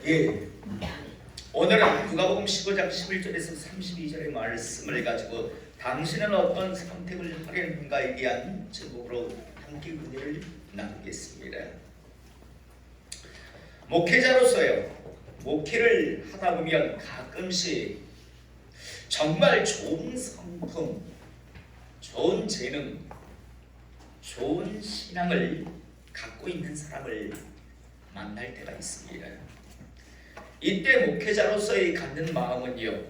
예. 오늘은 누가복음 15장 11절에서 32절의 말씀을 가지고 당신은 어떤 선택을 하려는가에 대한 제목으로 함께 은혜를 나누겠습니다. 목회자로서요, 목회를 하다 보면 가끔씩 정말 좋은 성품, 좋은 재능, 좋은 신앙을 갖고 있는 사람을 만날 때가 있습니다. 이때 목회자로서의 갖는 마음은요,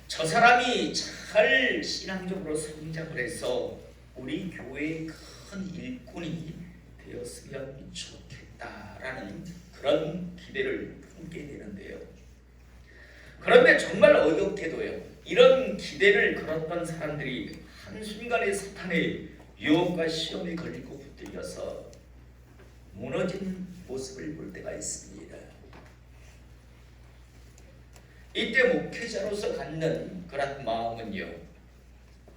저 사람이 잘 신앙적으로 성장을 해서 우리 교회의 큰 일꾼이 되었으면 좋겠다라는 그런 기대를 품게 되는데요. 그런데 정말 어이없게도요, 이런 기대를 걸었던 사람들이 한순간에 사탄의 유혹과 시험에 걸리고 붙들려서 무너진 모습을 볼 때가 있습니다. 이때 목회자로서 갖는 그런 마음은요,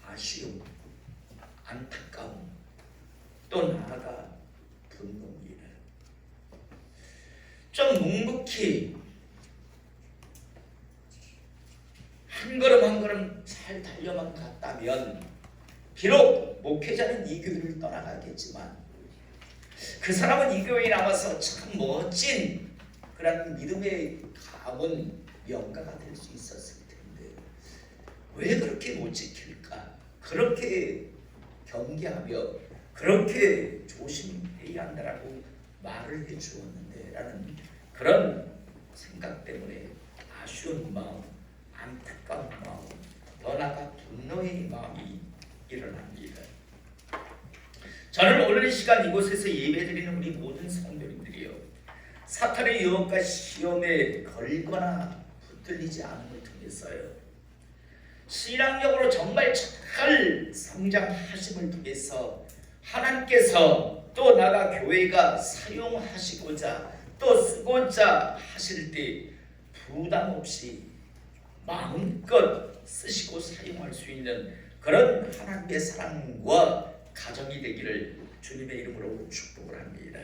아쉬움, 안타까움, 또 나아가 분노입니다. 좀 묵묵히 한 걸음 한 걸음 잘 달려만 갔다면 비록 목회자는 이 교회를 떠나가겠지만 그 사람은 이 교회에 남아서 참 멋진 그런 믿음의 가문 영가가 될 수 있었을 텐데 왜 그렇게 못 지킬까? 그렇게 경계하며 그렇게 조심해야 한다라고 말을 해주었는데 라는 그런 생각 때문에 아쉬운 마음, 안타까운 마음, 더 나아가 분노의 마음이 일어납니다. 저는 오늘 이 시간 이곳에서 예배드리는 우리 모든 성도님들이요, 사탄의 유혹과 시험에 걸거나 붙들리지 않음을 통해서요, 신앙적으로 정말 잘 성장하심을 통해서 하나님께서 또 나가 교회가 사용하시고자 또 쓰고자 하실 때 부담 없이 마음껏 쓰시고 사용할 수 있는 그런 하나님의 사랑과 가정이 되기를 주님의 이름으로 축복을 합니다.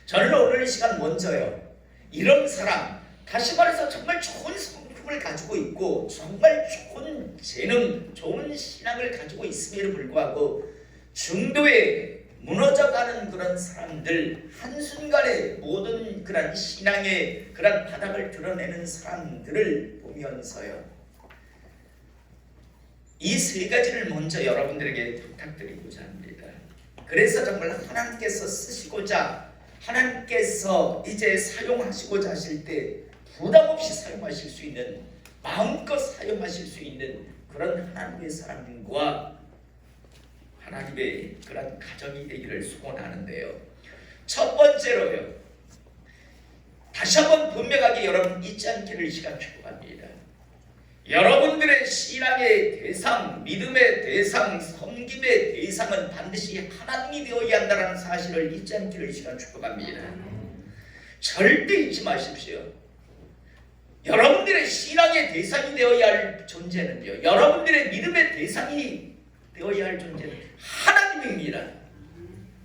저는 오늘 이 시간 먼저요, 이런 사람, 다시 말해서 정말 좋은 성품을 가지고 있고 정말 좋은 재능, 좋은 신앙을 가지고 있음에도 불구하고 중도에 무너져가는 그런 사람들, 한순간에 모든 그런 신앙의 그런 바닥을 드러내는 사람들을 보면서요, 이 세 가지를 먼저 여러분들에게 부탁드리고자 합니다. 그래서 정말 하나님께서 쓰시고자, 하나님께서 이제 사용하시고자 하실 때 부담 없이 사용하실 수 있는, 마음껏 사용하실 수 있는 그런 하나님의 사람과 하나님의 그런 가정이 되기를 소원하는데요. 첫 번째로요, 다시 한번 분명하게 여러분 잊지 않기를 이 시간 축복합니다. 여러분들의 신앙의 대상, 믿음의 대상, 섬김의 대상은 반드시 하나님이 되어야 한다는 사실을 잊지 않기를 이 시간 축복합니다. 절대 잊지 마십시오. 여러분들의 신앙의 대상이 되어야 할 존재는요, 여러분들의 믿음의 대상이 되어야 할 존재는 하나님입니다.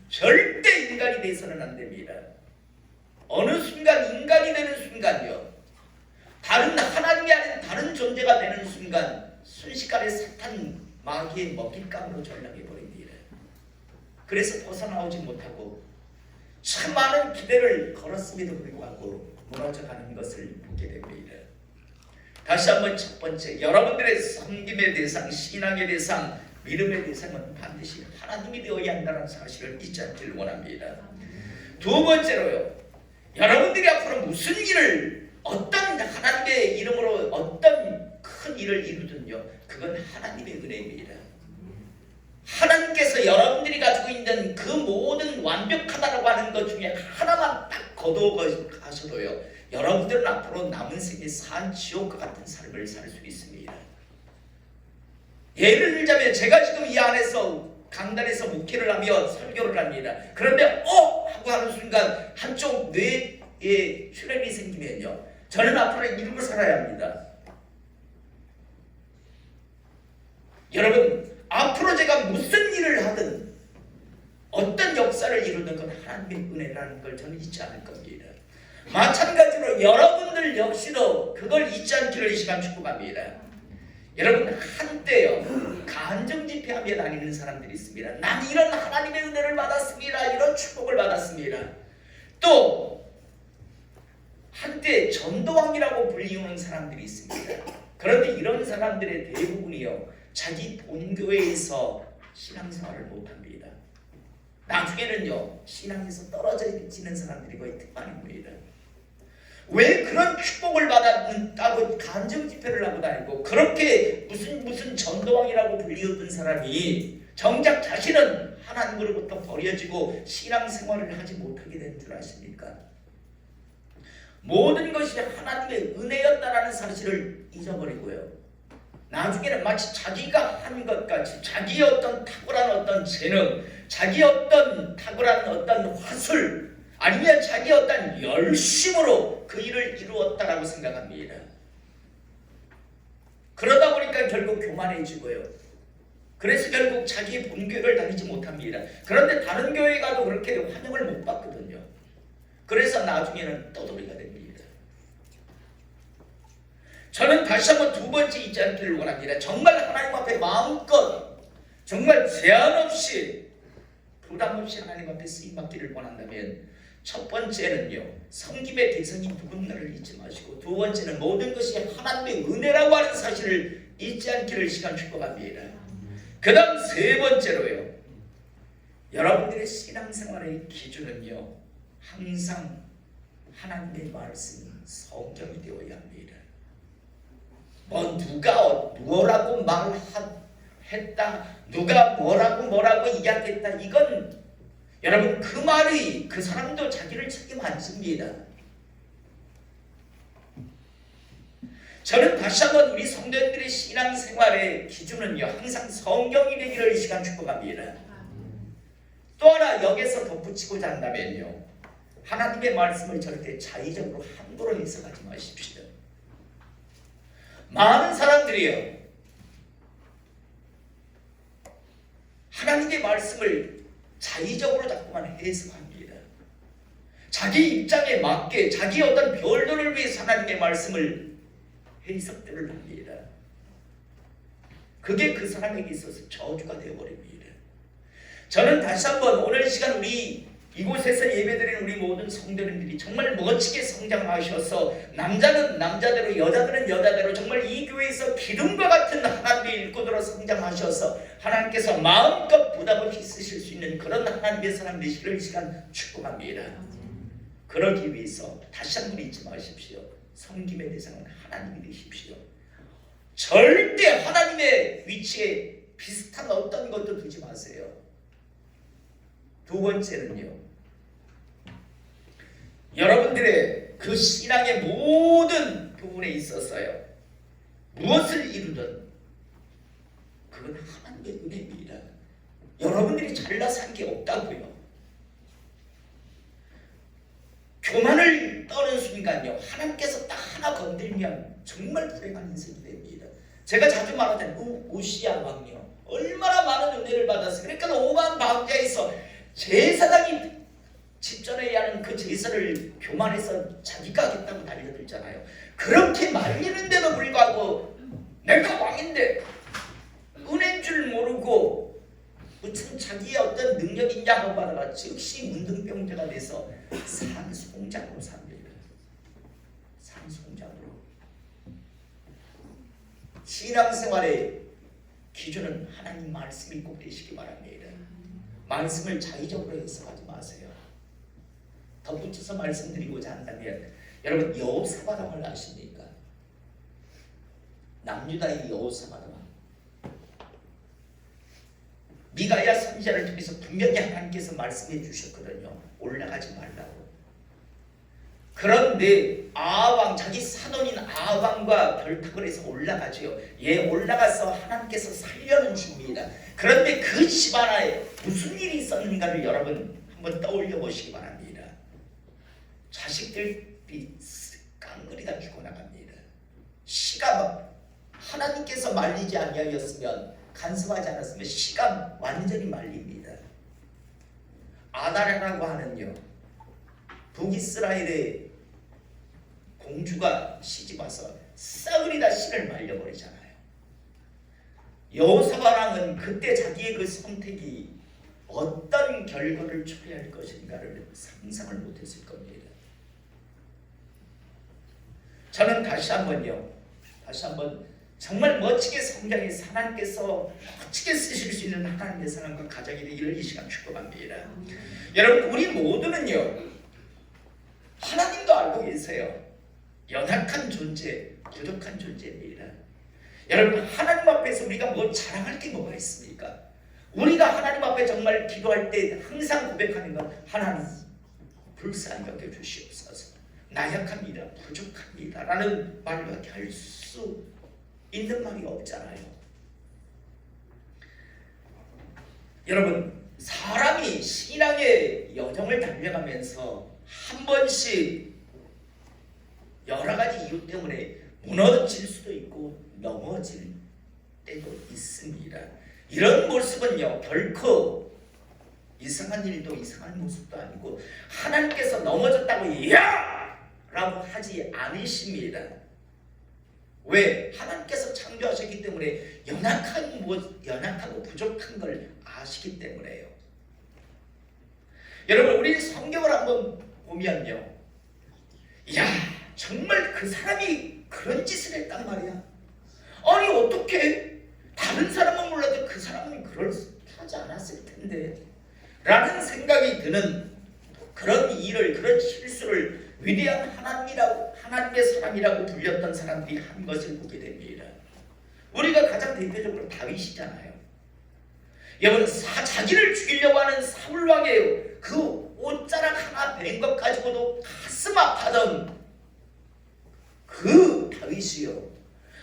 절대 인간이 되어서는 안 됩니다. 어느 순간 인간이 되는 순간요, 다른 하나님이 아닌 다른 존재가 되는 순간 순식간에 사탄 마귀의 먹잇감으로 전락해 버립니다. 그래서 벗어나오지 못하고 참 많은 기대를 걸었음에도 불구하고 무너져가는 것을 보게 됩니다. 다시 한번 첫 번째, 여러분들의 섬김의 대상, 신앙의 대상, 믿음의 대상은 반드시 하나님이 되어야 한다는 사실을 잊지 않기를 원합니다. 두 번째로요, 여러분들이 앞으로 무슨 일을, 어떤 하나님의 이름으로 어떤 큰 일을 이루든요, 그건 하나님의 은혜입니다. 하나님께서 여러분들이 가지고 있는 그 모든 완벽하다라고 하는 것 중에 하나만 딱 거두어 가셔도요, 여러분들은 앞으로 남은 생에 산 지옥과 같은 삶을 살 수 있습니다. 예를 들자면 제가 지금 이 안에서 강단에서 목회를 하며 설교를 합니다. 그런데 하고 하는 순간 한쪽 뇌에 혈액이 생기면요, 저는 앞으로 이러고 살아야 합니다. 여러분, 앞으로 제가 무슨 일을 하든 어떤 역사를 이루는 건 하나님의 은혜라는 걸 저는 잊지 않을 겁니다. 마찬가지로 마찬가지로 여러분들 역시도 그걸 잊지 않기를 이 시간 축복합니다. 여러분 한때요 간증 집회하며 다니는 사람들이 있습니다. 난 이런 하나님의 은혜를 받았습니다. 이런 축복을 받았습니다. 또 한때 전도왕이라고 불리우는 사람들이 있습니다. 그런데 이런 사람들의 대부분이요 자기 본교회에서 신앙생활을 못합니다. 나중에는요 신앙에서 떨어지는 사람들이 거의 특반입니다. 왜 그런 축복을 받았다고 간증 집회를 하고 다니고 그렇게 무슨 전도왕이라고 불리우던 사람이 정작 자신은 하나님으로부터 버려지고 신앙생활을 하지 못하게 된 줄 아십니까? 모든 것이 하나님의 은혜였다라는 사실을 잊어버리고요. 나중에는 마치 자기가 한 것 같이 자기의 어떤 탁월한 어떤 재능, 자기의 어떤 탁월한 어떤 화술 아니면 자기의 어떤 열심으로 그 일을 이루었다라고 생각합니다. 그러다 보니까 결국 교만해지고요. 그래서 결국 자기의 본교회를 다니지 못합니다. 그런데 다른 교회 가도 그렇게 환영을 못 받거든요. 그래서 나중에는 떠돌이가 됩니다. 저는 다시 한번 두 번째 잊지 않기를 원합니다. 정말 하나님 앞에 마음껏 정말 제한 없이 부담 없이 하나님 앞에 쓰임받기를 원한다면 첫 번째는요 섬김의 대상이 누군가를 잊지 마시고 두 번째는 모든 것이 하나님의 은혜라고 하는 사실을 잊지 않기를 시간 축복합니다. 그 다음 세 번째로요 여러분들의 신앙생활의 기준은요 항상 하나님의 말씀 성경이 되어야 합니다. 뭐 누가 뭐라고 말했다 누가 뭐라고 이야기했다 이건 여러분 그 말이 그 사람도 자기를 책임 안 집니다. 저는 다시 한번 우리 성도님들의 신앙생활의 기준은요 항상 성경이 되기를 이 시간 축복합니다. 또 하나 여기서 덧붙이고자 한다면요 하나님의 말씀을 절대 자의적으로 함부로 해석하지 마십시오. 많은 사람들이요 하나님의 말씀을 자의적으로 자꾸만 해석합니다. 자기 입장에 맞게 자기 어떤 별도를 위해서 하나님의 말씀을 해석들을 합니다. 그게 그 사람에게 있어서 저주가 되어버립니다. 저는 다시 한번 오늘 시간 우리 이곳에서 예배드리는 우리 모든 성도님들이 정말 멋지게 성장하셔서 남자는 남자대로 여자들은 여자대로 정말 이 교회에서 기둥과 같은 하나님의 일꾼으로 성장하셔서 하나님께서 마음껏 부담 없이 쓰실 수 있는 그런 하나님의 사람 되시기를 이 시간 축복합니다. 그러기 위해서 다시 한번 잊지 마십시오. 섬김의 대상은 하나님이 되십시오. 절대 하나님의 위치에 비슷한 어떤 것도 두지 마세요. 두 번째는요 여러분들의 그 신앙의 모든 부분에 있어서요 무엇을 이루든 그건 하나님의 은혜입니다. 여러분들이 잘나서 한 게 없다고요. 교만을 떠는 순간요 하나님께서 딱 하나 건들면 정말 불행한 인생이 됩니다. 제가 자주 말하잖아요. 우시야 왕이요 얼마나 많은 은혜를 받았어요. 그러니까 오만 방자에서 제사장이 집전해야 하는 그 제사를 교만해서 자기가 하겠다고 달려들잖아요. 그렇게 말리는데도 불구하고 내가 왕인데 은혜인 줄 모르고 무슨 자기의 어떤 능력이 있냐고 받아가 즉시 문둥병자가 돼서 산송장으로 삽니다. 산송장으로. 신앙생활의 기준은 하나님 말씀이 꼭 되시기 바랍니다. 말씀을 자의적으로 해석하지 마세요. 덧붙여서 말씀드리고자 한다면 여러분 여호사밧 왕을 아십니까? 남유다의 여호사밧 왕. 미가야 선지자를 통해서 분명히 하나님께서 말씀해 주셨거든요. 올라가지 말라고. 그런데 아합왕 자기 사돈인 아합왕과 결탁을 해서 올라가죠. 올라가서 하나님께서 살려는 줍니다. 그런데 그 집안에 무슨 일이 있었는가를 여러분 한번 떠올려 보시기 바랍니다. 자식들이 깡그리다 죽어나갑니다. 씨가 하나님께서 말리지 아니하였으면 간섭하지 않았으면 씨가 완전히 말립니다. 아다라라고 하는요 북이스라엘의 공주가 시집 와서 썩으리다 씨를 말려버리잖아요. 여호사밧 그때 자기의 그 선택이 어떤 결과를 초래할 것인가를 상상을 못했을 겁니다. 저는 다시 한번 정말 멋지게 성경에서 하나님께서 멋지게 쓰실 수 있는 하나님의 사랑과 가정이 되기를 이 시간 축복합니다. 여러분, 우리 모두는요, 하나님도 알고 계세요. 연약한 존재, 부족한 존재입니다. 여러분, 하나님 앞에서 우리가 뭐 자랑할 게 뭐가 있습니까? 우리가 하나님 앞에 정말 기도할 때 항상 고백하는 건 하나님 불쌍히 여겨 주시옵소서. 나약합니다. 부족합니다. 라는 말밖에 할 수 있는 말이 없잖아요. 여러분, 사람이 신앙의 여정을 달려가면서 한 번씩 여러 가지 이유 때문에 무너질 수도 있고 넘어질 때도 있습니다. 이런 모습은요, 결코 이상한 일도 이상한 모습도 아니고 하나님께서 넘어졌다고 야! 라고 하지 않으십니다. 왜? 하나님께서 창조하셨기 때문에 연약하고 부족한 걸 아시기 때문에요. 여러분, 우리 성경을 한번 보면요, 야, 정말 그 사람이 그런 짓을 했단 말이야. 아니, 어떻게 다른 사람은 몰라도 그 사람은 그러지 않았을 텐데 라는 생각이 드는 그런 일을, 그런 실수를 위대한 하나님의 사람이라고 불렸던 사람들이 한 것을 보게 됩니다. 우리가 가장 대표적으로 다윗이잖아요. 여러분, 자기를 죽이려고 하는 사울왕의 그 옷자락 하나 벤 것 가지고도 가슴 아파던 그 다윗이요,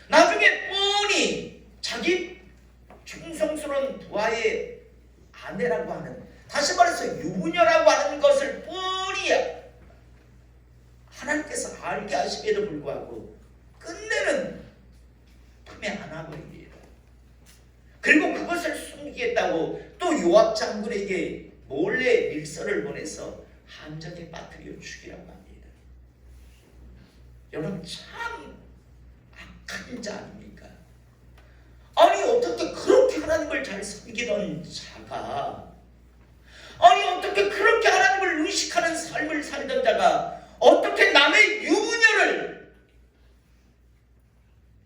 나중에 뻔히 자기 충성스러운 부하의 아내라고 하는, 다시 말해서 유부녀라고 하는 것을 뻔히 하나님께서 알게 하심에도 불구하고 끝내는 품에 안아버립니다. 그리고 그것을 숨기겠다고 또 요압 장군에게 몰래 밀서를 보내서 함정에 빠뜨려 죽이라고 합니다. 여러분, 참 악한 자 아닙니까? 아니, 어떻게 그렇게 하나님을 잘 섬기던 자가, 아니, 어떻게 그렇게 하나님을 의식하는 삶을 살던 자가 어떻게 남의 유부녀를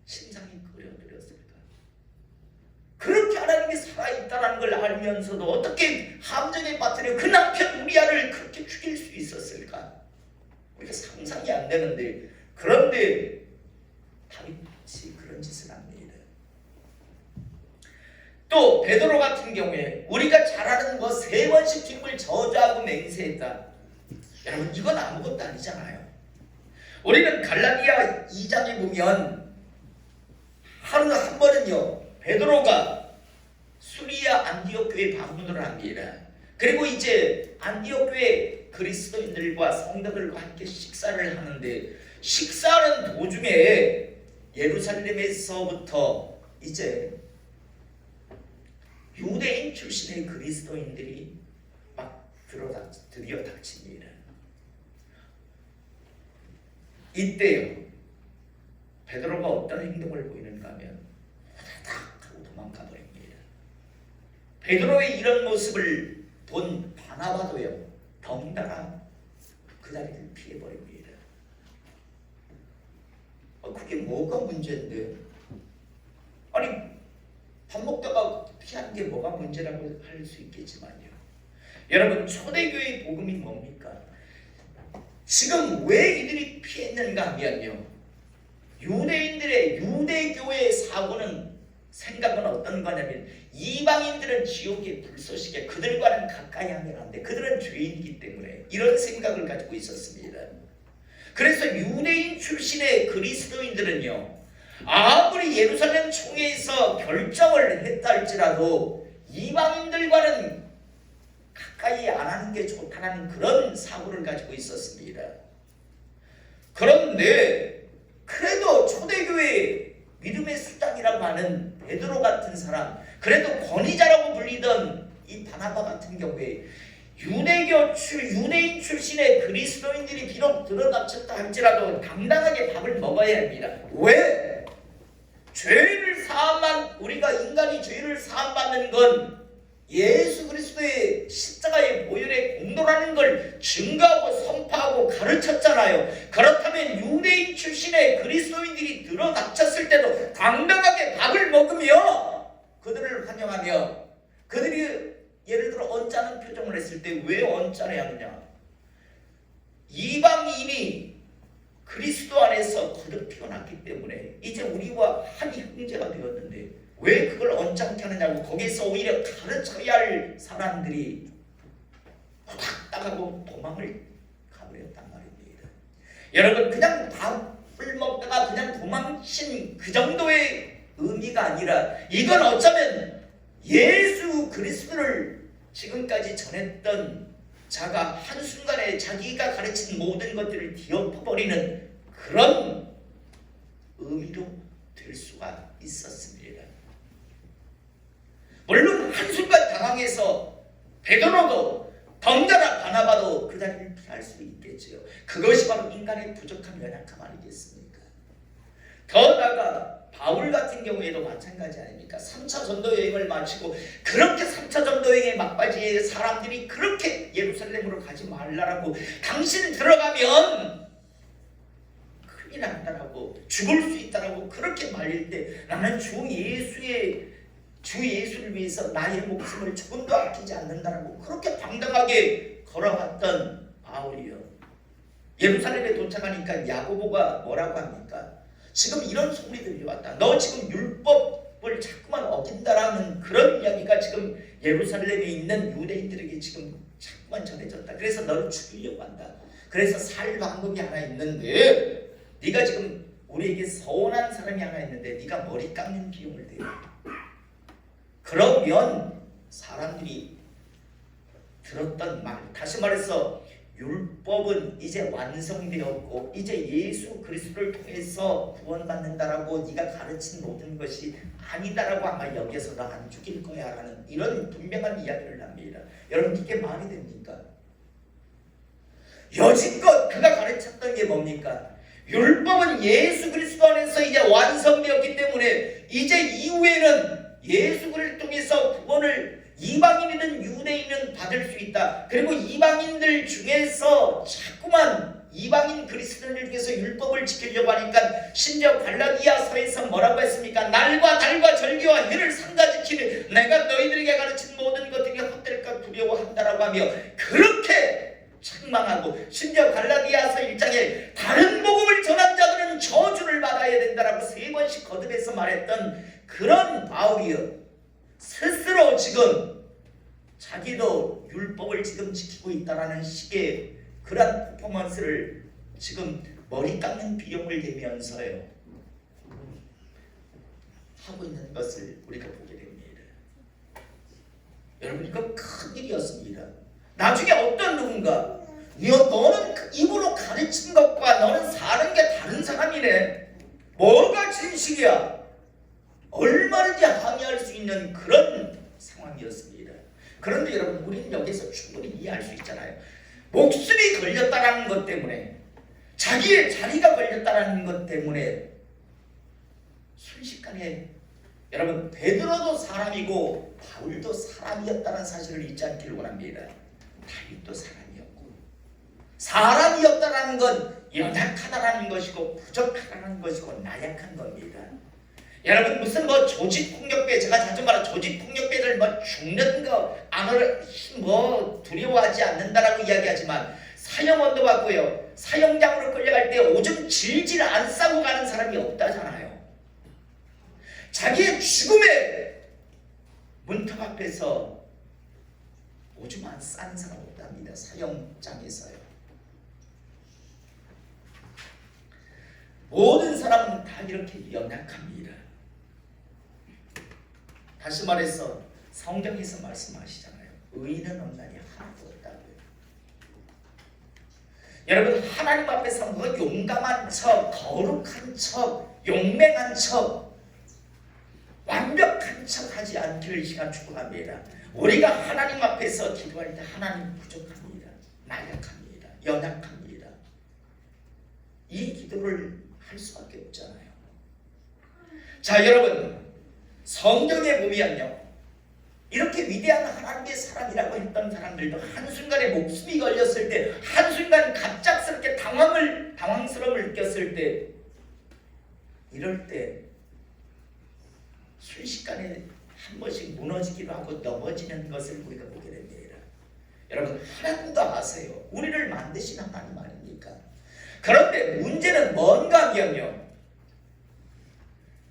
심상히 끌어들였을까? 그렇게 하나님이 살아있다는 걸 알면서도 어떻게 함정에 빠뜨려 그 남편 우리아를 그렇게 죽일 수 있었을까? 우리가 상상이 안 되는데, 그런데 다윗이 그런 짓을 합니다. 또 베드로 같은 경우에 우리가 잘 아는 거 3번씩 주님을 저주하고 맹세했다. 여러분, 이건 아무것도 아니잖아요. 우리는 갈라디아 2장에 보면 하루 한 번은요, 베드로가 수리아 안디옥 교회 방문을 합니다. 그리고 이제 안디옥 교회 그리스도인들과 성도들과 함께 식사를 하는데, 식사하는 도중에 예루살렘에서부터 이제 유대인 출신의 그리스도인들이 막 드디어 닥칩니다. 이때요, 베드로가 어떤 행동을 보이는가 하면 후다닥 하고 도망가 버립니다. 베드로의 이런 모습을 본 바나바도요, 덩달아 그 자리를 피해버립니다. 그게 뭐가 문제인데? 아니, 밥 먹다가 피하는 게 뭐가 문제라고 할 수 있겠지만요, 여러분, 초대교회의 복음이 뭡니까? 지금 왜 이들이 피했는가 하면요, 유대인들의 유대교회의 생각은 어떤 거냐면, 이방인들은 지옥의 불쏘시개, 그들과는 가까이 하면 안 돼, 그들은 죄인이기 때문에, 이런 생각을 가지고 있었습니다. 그래서 유대인 출신의 그리스도인들은요, 아무리 예루살렘 총회에서 결정을 했다 할지라도 이방인들과는 가까이 안 하는 게 좋다는 그런 사고를 가지고 있었습니다. 그런데 그래도 초대교회 믿음의 수장이라고 하는 베드로 같은 사람, 그래도 권위자라고 불리던 이 바나바 같은 경우에 유대인 출신의 그리스도인들이 비록 들어닥쳤다 할지라도 당당하게 밥을 먹어야 합니다. 왜? 우리가 인간이 죄를 사함받는 건 예수 그리스도의 십자가의 보혈의 공로라는 걸 증거하고 선포하고 가르쳤잖아요. 그렇다면 유대인 출신의 그리스도인들이 들어닥쳤을 때도 당당하게 밥을 먹으며 그들을 환영하며, 그들이 예를 들어 언짢은 표정을 했을 때 왜 언짢아야 하느냐? 이방인이 그리스도 안에서 거듭 태어났기 때문에 이제 우리와 한 형제가 되었는데 왜 그걸 언짢게 하느냐고, 거기서 오히려 가르쳐야 할 사람들이 후닥닥하고 도망을 가버렸단 말입니다. 여러분, 그냥 밥을 먹다가 그냥 도망친 그 정도의 의미가 아니라, 이건 어쩌면 예수 그리스도를 지금까지 전했던 자가 한순간에 자기가 가르친 모든 것들을 뒤엎어버리는 그런 의미로 될 수가 있었습니다. 물론 한순간 당황해서 베드로도 덩달아 바나바도 그 자리를 피할 수 있겠지요. 그것이 바로 인간의 부족함, 연약함 아니겠습니까? 더 나아가 바울 같은 경우에도 마찬가지 아닙니까? 3차 전도 여행을 마치고 그렇게 3차 전도 여행의 막바지에 사람들이 그렇게 예루살렘으로 가지 말라라고, 당신 들어가면 큰일 난다라고, 죽을 수 있다라고 그렇게 말릴 때 나는 주 예수를 위해서 나의 목숨을 조금도 아끼지 않는다라고 그렇게 당당하게 걸어갔던 바울이요. 예루살렘에 도착하니까 야고보가 뭐라고 합니까? 지금 이런 소리 들려왔다. 너 지금 율법을 자꾸만 어긴다라는 그런 이야기가 지금 예루살렘에 있는 유대인들에게 지금 자꾸만 전해졌다. 그래서 너를 죽이려고 한다. 그래서 살 방법이 하나 있는데, 네가 지금 우리에게 서운한 사람이 하나 있는데 네가 머리 깎는 비용을 대요. 그러면 사람들이 들었던 말, 다시 말해서 율법은 이제 완성되었고 이제 예수 그리스도를 통해서 구원받는다라고 네가 가르친 모든 것이 아니다라고 아마 여기서 너 안 죽일 거야 라는 이런 분명한 이야기를 합니다. 여러분, 이게 말이 됩니까? 여지껏 그가 가르쳤던 게 뭡니까? 율법은 예수 그리스도 안에서 이제 완성되었기 때문에 이제 이후에는 예수 그리스도를 통해서 구원을 이방인이든 유대인은 받을 수 있다. 그리고 이방인들 중에서 자꾸만 이방인 그리스도인들 중에서 율법을 지키려고 하니까 심지어 갈라디아서에서 뭐라고 했습니까? 날과 달과 절기와 해를 상가지키는 내가 너희들에게 가르친 모든 것들이 헛될까 두려워한다라고 하며 그렇게 책망하고, 심지어 갈라디아서 1장에 다른 복음을 전한 자들은 저주를 받아야 된다라고 3번씩 거듭해서 말했던 그런 바울이요, 스스로 지금 자기도 율법을 지금 지키고 있다라는 식의 그런 퍼포먼스를 지금 머리 깎는 비용을 대면서요 하고 있는 것을 우리가 보게 됩니다. 여러분, 이거 큰 일이었습니다. 나중에 어떤 누군가 너는 입으로 가르친 것과 너는 사는 게 다른 사람이네, 뭐가 진실이야, 얼마든지 항의할 수 있는 그런 상황이었습니다. 그런데 여러분, 우리는 여기서 충분히 이해할 수 있잖아요. 목숨이 걸렸다라는 것 때문에, 자기의 자리가 걸렸다라는 것 때문에 순식간에, 여러분, 베드로도 사람이고 바울도 사람이었다는 사실을 잊지 않기를 원합니다. 다윗도 사람이었고, 사람이었다라는 건 연약하다라는 것이고 부족하다는 것이고 나약한 겁니다. 여러분, 무슨 조직폭력배, 제가 자주 말하는 조직폭력배를 죽는 거 두려워하지 않는다라고 이야기하지만 사형원도 받고요, 사형장으로 끌려갈 때 오줌 질질 안 싸고 가는 사람이 없다잖아요. 자기의 죽음의 문턱 앞에서 오줌 안 싸는 사람 없답니다. 사형장에서요. 모든 사람은 다 이렇게 연약합니다. 다시 말해서 성경에서 말씀하시잖아요. 의인은 없나니 하나도 없다고요. 여러분, 하나님 앞에서 뭐 용감한 척, 거룩한 척, 용맹한 척, 완벽한 척 하지 않기를 시간 축복합니다. 우리가 하나님 앞에서 기도할 때 하나님 부족합니다. 나약합니다. 연약합니다. 이 기도를 할 수밖에 없잖아요. 자, 여러분, 성경에 보면요, 이렇게 위대한 하나님의 사람이라고 했던 사람들도 한순간에 목숨이 걸렸을 때, 한순간 갑작스럽게 당황스러움을 느꼈을 때, 이럴 때 순식간에 한 번씩 무너지기도 하고 넘어지는 것을 우리가 보게 됩니다. 여러분, 하나님도 아세요. 우리를 만드신 하나님 아닙니까? 그런데 문제는 뭔가 하면요,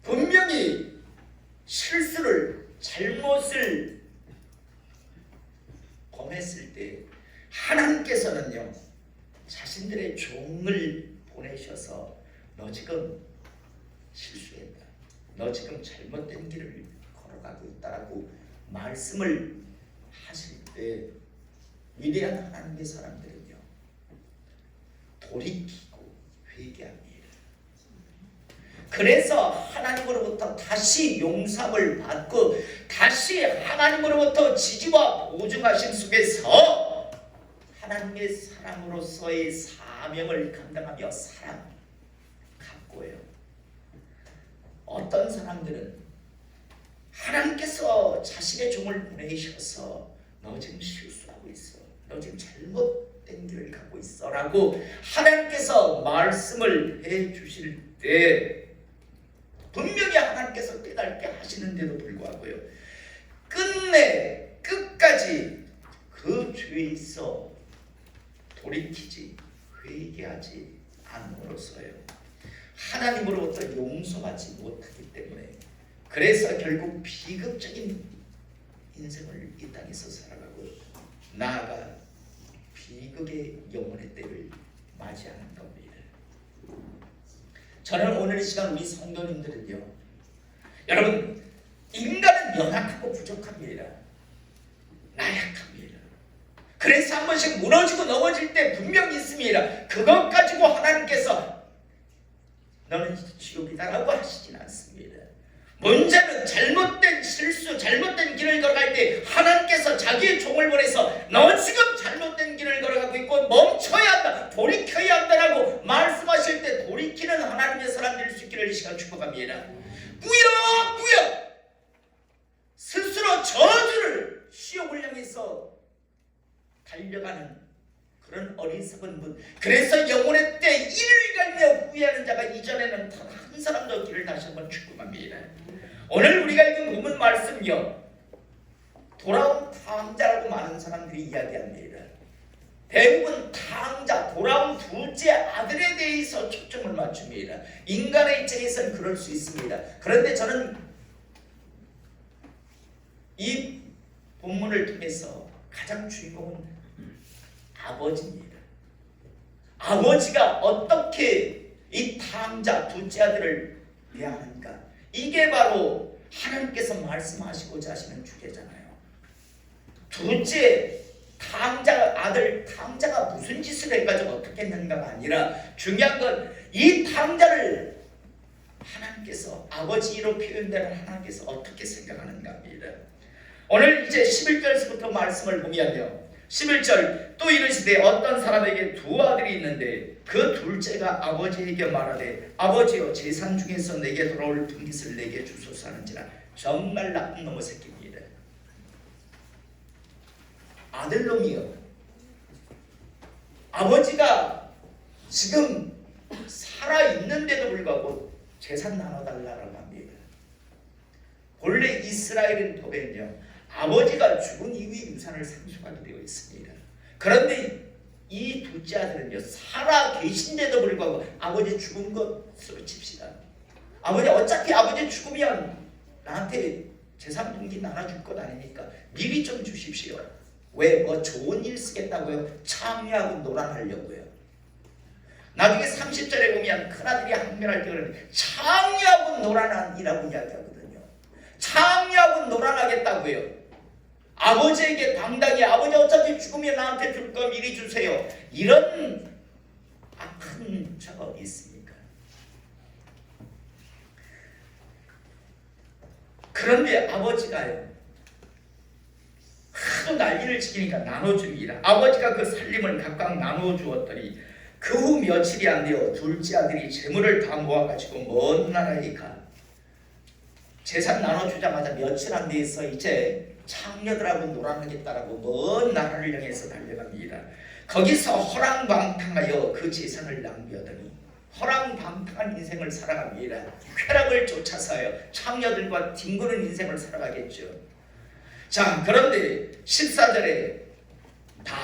분명히 실수를, 잘못을 범했을 때 하나님께서는요, 자신들의 종을 보내셔서 너 지금 실수했다, 너 지금 잘못된 길을 걸어가고 있다라고 말씀을 하실 때 위대한 하나님의 사람들은요, 돌이키고 회개합니다. 그래서 하나님으로부터 다시 용서를 받고 다시 하나님으로부터 지지와 보증하심 속에서 하나님의 사람으로서의 사명을 감당하며 살아갔고요. 어떤 사람들은 하나님께서 자신의 종을 보내셔서 너 지금 실수하고 있어, 너 지금 잘못된 길을 가고 있어 라고 하나님께서 말씀을 해주실 때 분명히 하나님께서 깨닫게 하시는데도 불구하고요, 끝까지 그 죄에 있어 돌이키지, 회개하지 않음으로써요, 하나님으로부터 용서받지 못하기 때문에, 그래서 결국 비극적인 인생을 이 땅에서 살아가고 나아가 비극의 영혼의 때를 맞이하는 겁니다. 저는 오늘 이 시간 우리 성도님들은요, 여러분, 인간은 연약하고 부족합니다. 나약합니다. 그래서 한 번씩 무너지고 넘어질 때 분명히 있습니다. 그것 가지고 하나님께서 너는 지옥이다라고 하시진 않습니다. 문제는 잘못된 실수, 잘못된 길을 걸어갈 때 하나님께서 자기의 종을 보내서 너 지금 잘못된 길을 걸어가고 있고 멈춰야 한다, 돌이켜야 한다라고 말씀하실 때 돌이키는 하나님의 사람 될 수 있기를 이 시간 축복합니다. 꾸역꾸역 스스로 저주를, 시험을 향해서 달려가는 그런 어리석은 분, 그래서 영혼의 때 이를 갈며 후회하는 자가 이전에는 단 한 사람도 없기를 다시 한번 축복합니다. 오늘 우리가 읽은 본문 말씀요, 돌아온 탕자라고 많은 사람들이 이야기합니다. 대부분 탕자, 돌아온 둘째 아들에 대해서 초점을 맞춥니다. 인간의 입장에서는 그럴 수 있습니다. 그런데 저는 이 본문을 통해서 가장 주인공은 아버지입니다. 아버지가 어떻게 이 탕자, 둘째 아들을 대하는가, 이게 바로 하나님께서 말씀하시고자 하시는 주제잖아요. 둘째 아들 탕자가 무슨 짓을 해가지고 어떻게 했는가가 아니라, 중요한 건 이 탕자를 하나님께서, 아버지로 표현되는 하나님께서 어떻게 생각하는가입니다. 오늘 이제 11절에서부터 말씀을 보면요, 11절, 또 이르시되 어떤 사람에게 두 아들이 있는데 그 둘째가 아버지에게 말하되 아버지여, 재산 중에서 내게 돌아올 분깃을 내게 주소서 하는지라. 정말 나쁜 놈의 새끼입니다. 아들놈이요, 아버지가 지금 살아있는데도 불구하고 재산 나눠달라고 합니다. 본래 이스라엘은 법에는요, 아버지가 죽은 이후에 유산을 상속하게 되어 있습니다. 그런데 이 둘째 아들은요, 살아 계신데도 불구하고, 아버지 죽은 것으로 칩시다. 아버지, 어차피 아버지 죽으면 나한테 재산 분기 나눠줄 것 아니니까 미리 좀 주십시오. 왜? 뭐 좋은 일 쓰겠다고요? 창의하고 노란하려고요. 나중에 30절에 보면 큰아들이 항변할 때 그러는데 창의하고 노란하이라고 이야기하거든요. 창의하고 노란하겠다고요. 아버지에게 당당히, 아버지 어차피 죽으면 나한테 줄 거 미리 주세요, 이런 악한 자가 있습니까? 그런데 아버지가요, 하도 난리를 치니까 나눠줍니다. 아버지가 그 살림을 각각 나눠주었더니 그 후 며칠이 안 되어 둘째 아들이 재물을 다 모아가지고 먼 나라에 가. 재산 나눠주자마자 며칠 안 돼서 이제 창녀들하고 놀아나겠다라고 먼 나라를 향해서 달려갑니다. 거기서 허랑방탕하여 그 재산을 낭비하더니 허랑방탕한 인생을 살아갑니다. 쾌락을 쫓아서요. 창녀들과 뒹구는 인생을 살아가겠죠. 자, 그런데 14절에 다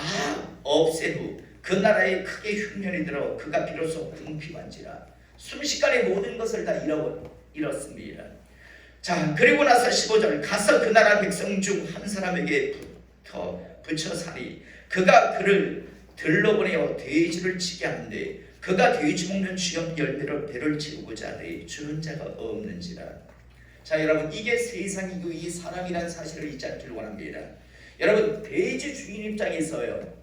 없앤 후 그 나라에 크게 흉년이 들어 그가 비로소 궁핍한지라 순식간에 모든 것을 다 잃었습니다. 자, 그리고 나서 15절 가서 그 나라 백성 중 한 사람에게 붙여 사니 그가 그를 들러보내어 돼지를 치게 하는데 그가 돼지 먹는 주염 열매로 배를 채우고자 하되 주는 자가 없는지라. 자, 여러분, 이게 세상이고 이 사람이라는 사실을 잊지 않기를 원합니다. 여러분, 돼지 주인 입장에서요,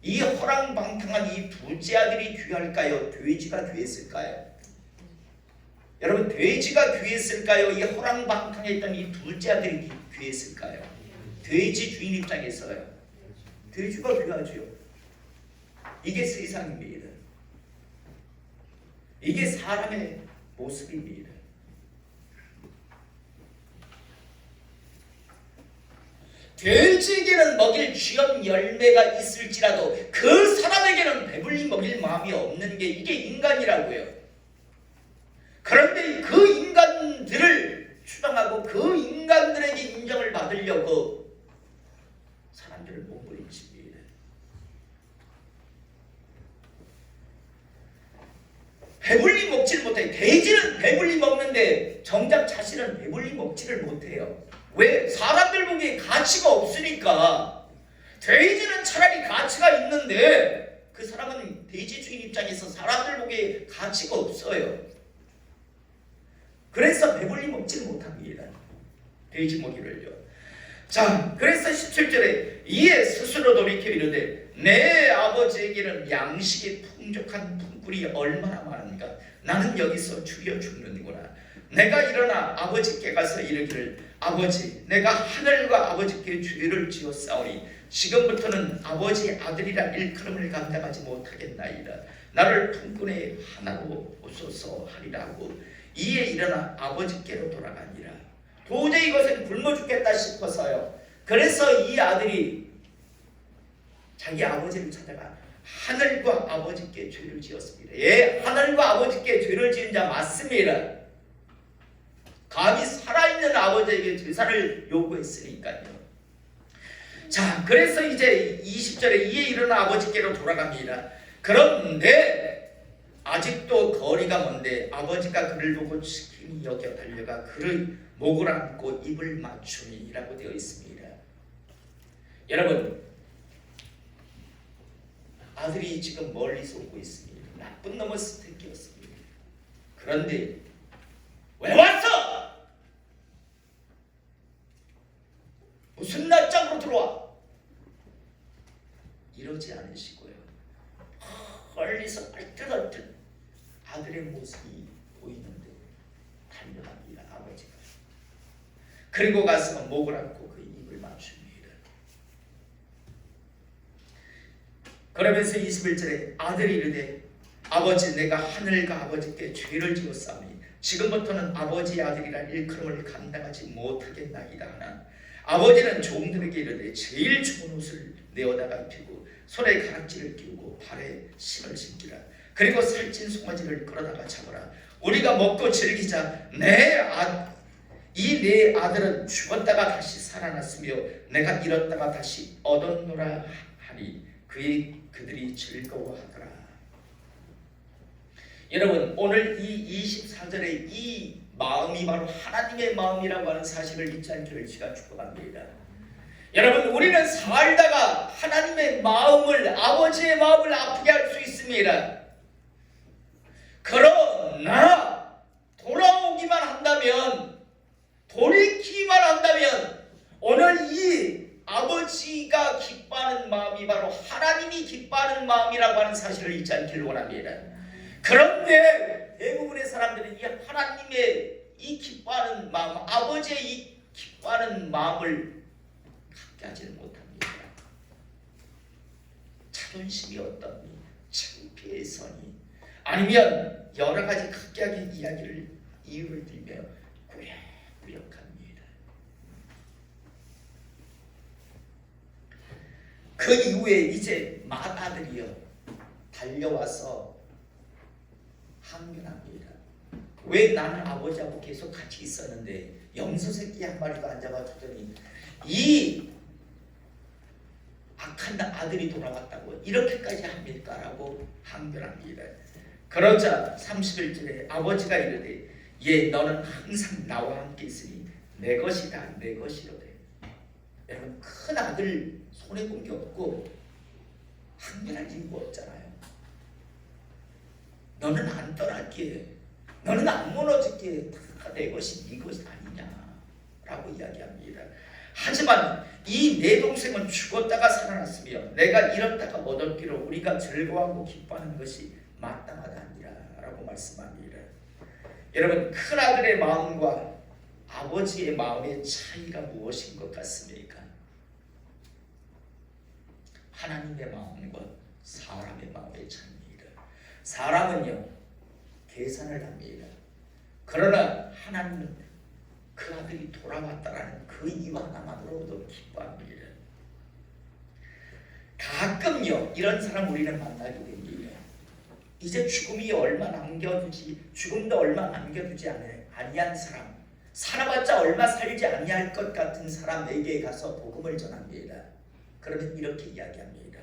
이 허랑방탕한 이 둘째 아들이 귀할까요? 돼지가 귀했을까요? 여러분, 돼지가 귀했을까요? 이 허랑방탕했던 이 둘째 아들이 귀했을까요? 돼지 주인 입장에서요, 돼지가 귀하죠. 이게 세상입니다. 이게 사람의 모습입니다. 돼지에게는 먹일 쥐염 열매가 있을지라도 그 사람에게는 배불리 먹일 마음이 없는 게 이게 인간이라고요. 그런데 그 인간들을 추앙하고 그 인간들에게 인정을 받으려고 사람들을 몸부림칩니다. 배불리 먹지를 못해요. 돼지는 배불리 먹는데 정작 자신은 배불리 먹지를 못해요. 왜? 사람들 보기에 가치가 없으니까. 돼지는 차라리 가치가 있는데 그 사람은 돼지 주인 입장에서 사람들 보기에 가치가 없어요. 그래서 배불리 먹지를 못합니다. 돼지 먹이를요. 자, 그래서 17절에 이에 스스로 돌이켜 이르되 내 아버지에게는 양식이 풍족한 품꾼이 얼마나 많은가. 나는 여기서 죽여 죽는구나. 내가 일어나 아버지께 가서 이르기를 아버지, 내가 하늘과 아버지께 죄를 지었사오니 지금부터는 아버지 아들이라 일컬음을 감당하지 못하겠나이다. 나를 품꾼의 하나로 오소서 하리라 하고 이에 일어나 아버지께로 돌아가니라. 도저히 이것은 굶어 죽겠다 싶어서요. 그래서 이 아들이 자기 아버지를 찾아가 하늘과 아버지께 죄를 지었습니다. 예, 하늘과 아버지께 죄를 지은 자 맞습니다. 감히 살아있는 아버지에게 제사를 요구했으니까요. 자, 그래서 이제 20절에 이에 일어나 아버지께로 돌아갑니다. 그런데 아직도 거리가 먼데 아버지가 그를 보고 치킨히 여겨 달려가 그를 목을 안고 입을 맞추니라고 되어 있습니다. 여러분, 아들이 지금 멀리서 오고 있습니다. 나쁜 놈의 스택이었습니다. 그런데 왜 왔어? 무슨 낯장으로 들어와? 이러지 않으시고요. 멀리서 얼뜻얼뜻 아들의 모습이 보이는데 달려갑니다. 아버지가. 그리고 가서 목을 안고 그 입을 맞춥니다. 그러면서 21절에 아들이 이르되 아버지, 내가 하늘과 아버지께 죄를 지었사오니 지금부터는 아버지의 아들이라 일컬음을 감당하지 못하겠나이다 하나 아버지는 종들에게 이르되 제일 좋은 옷을 내어다가 입히고 손에 가락지를 끼우고 발에 신을 신기라. 그리고 살찐 송아지를 끌어다가 잡아라. 우리가 먹고 즐기자. 이 내 아들은 죽었다가 다시 살아났으며 내가 잃었다가 다시 얻었노라 하니 그들이 즐거워하더라. 여러분, 오늘 이 24절의 이 마음이 바로 하나님의 마음이라고 하는 사실을 잊지 않기를 제가 축복합니다. 여러분, 우리는 살다가 하나님의 마음을, 아버지의 마음을 아프게 할 수 있습니다. 그러나 돌아오기만 한다면, 돌이키기만 한다면 오늘 이 아버지가 기뻐하는 마음이 바로 하나님이 기뻐하는 마음이라고 하는 사실을 잊지 않기를 원합니다. 그런데 대부분의 사람들은 이 하나님의 이 기뻐하는 마음, 아버지의 이 기뻐하는 마음을 함께 하지는 못합니다. 자존심이 어떠니, 창피해서니, 아니면 여러 가지 각각의 이유를 들며 꾸역꾸역합니다. 그 이후에 이제 맏아들이요 달려와서 항변합니다. 왜 나는 아버지하고 계속 같이 있었는데 염소 새끼 한 마리도 안 잡아주더니 이 악한 아들이 돌아왔다고 이렇게까지 합니까? 라고 항변합니다. 그러자 31절에 아버지가 이르되 예 너는 항상 나와 함께 있으니 내 것이다 내 것이로되. 여러분 큰 아들 손해본 게 없고 항변할 이유가 없잖아요. 너는 안 떠날게, 너는 안 무너질게, 다 내 것이 네 것이 아니냐라고 이야기합니다. 하지만 이 내 동생은 죽었다가 살아났으며 내가 잃었다가 얻었기로 우리가 즐거워하고 기뻐하는 것이 마땅하다니라라고 말씀합니다. 여러분 큰 아들의 마음과 아버지의 마음의 차이가 무엇인 것 같습니까? 하나님의 마음과 사람의 마음의 차이입니다. 사람은요 계산을 합니다. 그러나 하나님은 그 아들이 돌아왔다라는 그 이유 하나만으로도 기뻐합니다. 가끔요 이런 사람 우리는 만나게 됩니다. 이제 죽음도 얼마 남겨두지 아니한 사람, 살아봤자 얼마 살지 아니할 것 같은 사람에게 가서 복음을 전합니다. 그러면 이렇게 이야기합니다.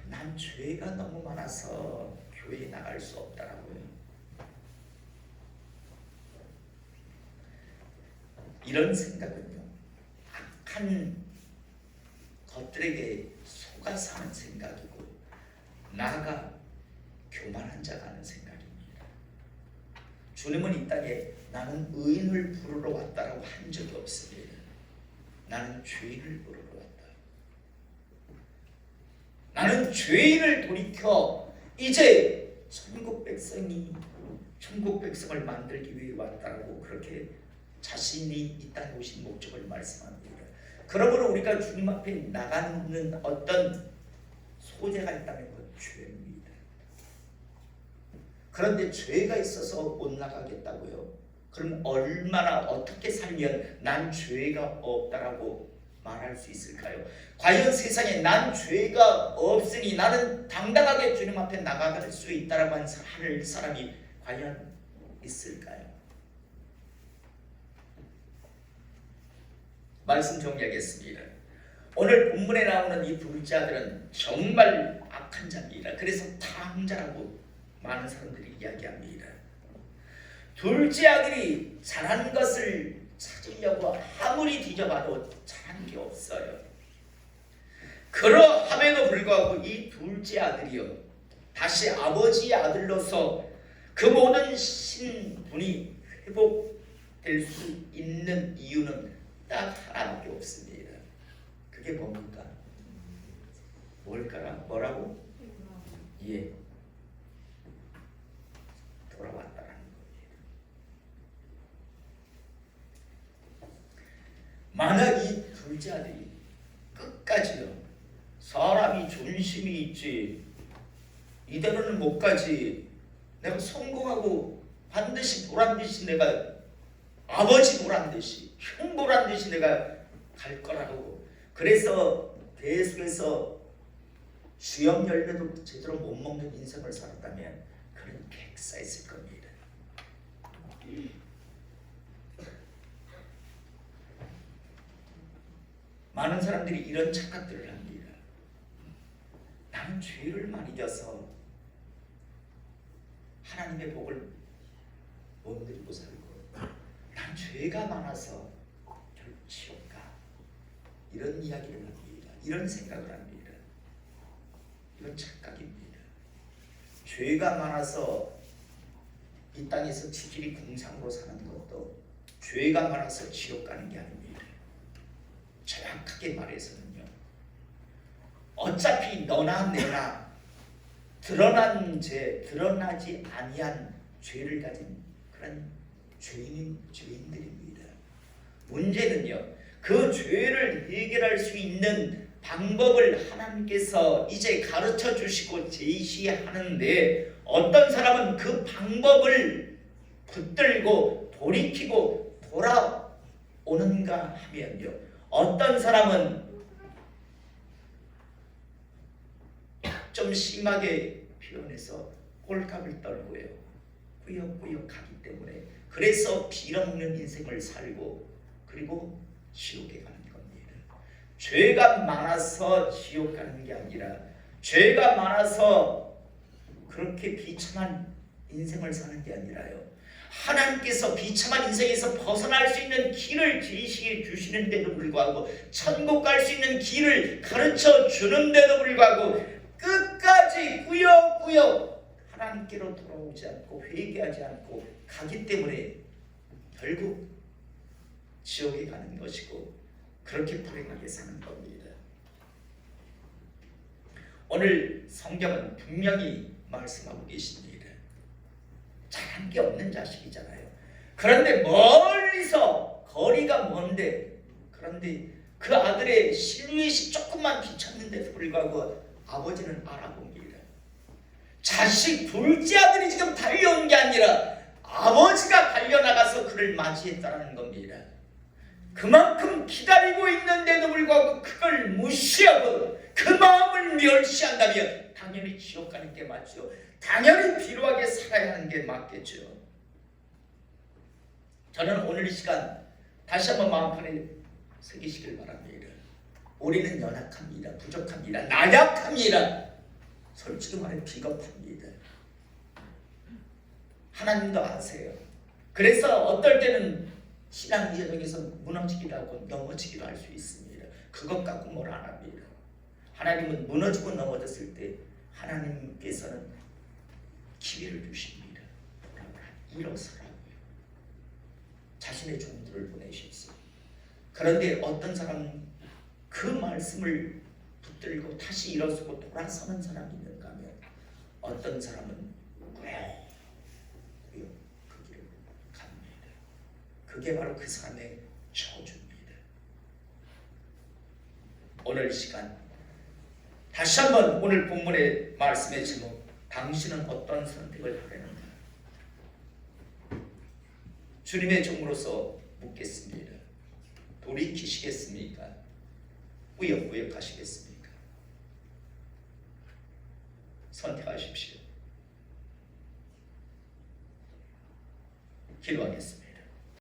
난 죄가 너무 많아서 교회에 나갈 수 없다라고요. 이런 생각은요 악한 것들에게 속아서 하는 생각이고 나가 교만한 자가 하는 생각입니다. 주님은 이 땅에 나는 의인을 부르러 왔다라고 한 적이 없습니다. 나는 죄인을 부르러 왔다. 나는 죄인을 돌이켜 이제 천국 백성을 만들기 위해 왔다라고 그렇게 자신이 이 땅에 오신 목적을 말씀합니다. 그러므로 우리가 주님 앞에 나가는 어떤 소재가 있다면 그 죄입니다. 그런데 죄가 있어서 못 나가겠다고요? 그럼 얼마나 어떻게 살면 난 죄가 없다라고 말할 수 있을까요? 과연 세상에 난 죄가 없으니 나는 당당하게 주님 앞에 나가갈 수 있다라고 할 사람이 과연 있을까요? 말씀 정리하겠습니다. 오늘 본문에 나오는 이 둘째 아들은 정말 악한 자입니다. 그래서 탕자라고 많은 사람들이 이야기합니다. 둘째 아들이 잘한 것을 찾으려고 아무리 뒤져봐도 잘한 게 없어요. 그러함에도 불구하고 이 둘째 아들이요 다시 아버지의 아들로서 그 모든 신분이 회복될 수 있는 이유는 딱 하나밖에 없습니다. 그게 뭡니까? 뭐라고? 예, 돌아왔다라는 겁니다. 만약 이 둘째 아들이 끝까지요 사람이 존심이 있지 이대로는 못 가지, 내가 성공하고 반드시 보란듯이 내가 아버지 보란듯이 형 보란듯이 내가 갈 거라고, 그래서 계속해서 수염 열매도 제대로 못 먹는 인생을 살았다면 그는 객사했을 겁니다. 많은 사람들이 이런 착각들을 합니다. 나는 죄를 많이 져서 하나님의 복을 못 누리고 살고, 난 죄가 많아서 결국 지옥 가, 이런 이야기를 합니다. 이런 생각을 합니다. 이건 착각입니다. 죄가 많아서 이 땅에서 지질이 궁상으로 사는 것도 죄가 많아서 지옥 가는 게 아닙니다. 정확하게 말해서는요, 어차피 너나 내나 드러나지 아니한 죄를 가진 그런 죄인들입니다. 문제는요, 그 죄를 해결할 수 있는 방법을 하나님께서 이제 가르쳐 주시고 제시하는데, 어떤 사람은 그 방법을 붙들고 돌이키고 돌아오는가 하면요, 어떤 사람은 좀 심하게 표현해서 꼴값을 떨고요, 꾸역꾸역 가기 때문에, 그래서 빌어먹는 인생을 살고 그리고 지옥에 가는 겁니다. 죄가 많아서 지옥 가는 게 아니라, 죄가 많아서 그렇게 비참한 인생을 사는 게 아니라요, 하나님께서 비참한 인생에서 벗어날 수 있는 길을 제시해 주시는데도 불구하고, 천국 갈 수 있는 길을 가르쳐 주는데도 불구하고 끝까지 꾸역꾸역 하나님께로 돌아오지 않고 회개하지 않고 가기 때문에 결국 지옥에 가는 것이고, 그렇게 불행하게 사는 겁니다. 오늘 성경은 분명히 말씀하고 계십니다. 잘한 게 없는 자식이잖아요. 그런데 멀리서, 거리가 먼데, 그런데 그 아들의 실루엣이 조금만 비쳤는데도 불구하고 아버지는 알아봅니다. 자식 둘째 아들이 지금 달려온 게 아니라 아버지가 달려나가서 그를 맞이했다는 겁니다. 그만큼 기다리고 있는데도 불구하고 그걸 무시하고 그 마음을 멸시한다면 당연히 지옥 가는 게 맞죠. 당연히 비루하게 살아야 하는 게 맞겠죠. 저는 오늘 이 시간 다시 한번 마음판에 새기시길 바랍니다. 우리는 연약합니다. 부족합니다. 나약합니다. 솔직히 말해 비겁합니다. 하나님도 아세요. 그래서 어떨 때는 신앙 여정에서 무너지기도 하고 넘어지기도 할 수 있습니다. 그것 갖고 뭘 안 합니다. 하나님은 무너지고 넘어졌을 때 하나님께서는 기회를 주십니다. 일어서라고요. 자신의 종들을 보내셨어요. 그런데 어떤 사람은 그 말씀을 붙들고 다시 일어서고 돌아서는 사람이 있는가 하면, 어떤 사람은 그 길을 갑니다. 그게 바로 그 사람의 저주입니다. 오늘 시간 다시 한번 오늘 본문의 말씀의 제목, 당신은 어떤 선택을 하려는가? 주님의 종으로서 묻겠습니다. 돌이키시겠습니까? 꾸역꾸역 하시겠습니까? 선택하십시오. 기도하겠습니다.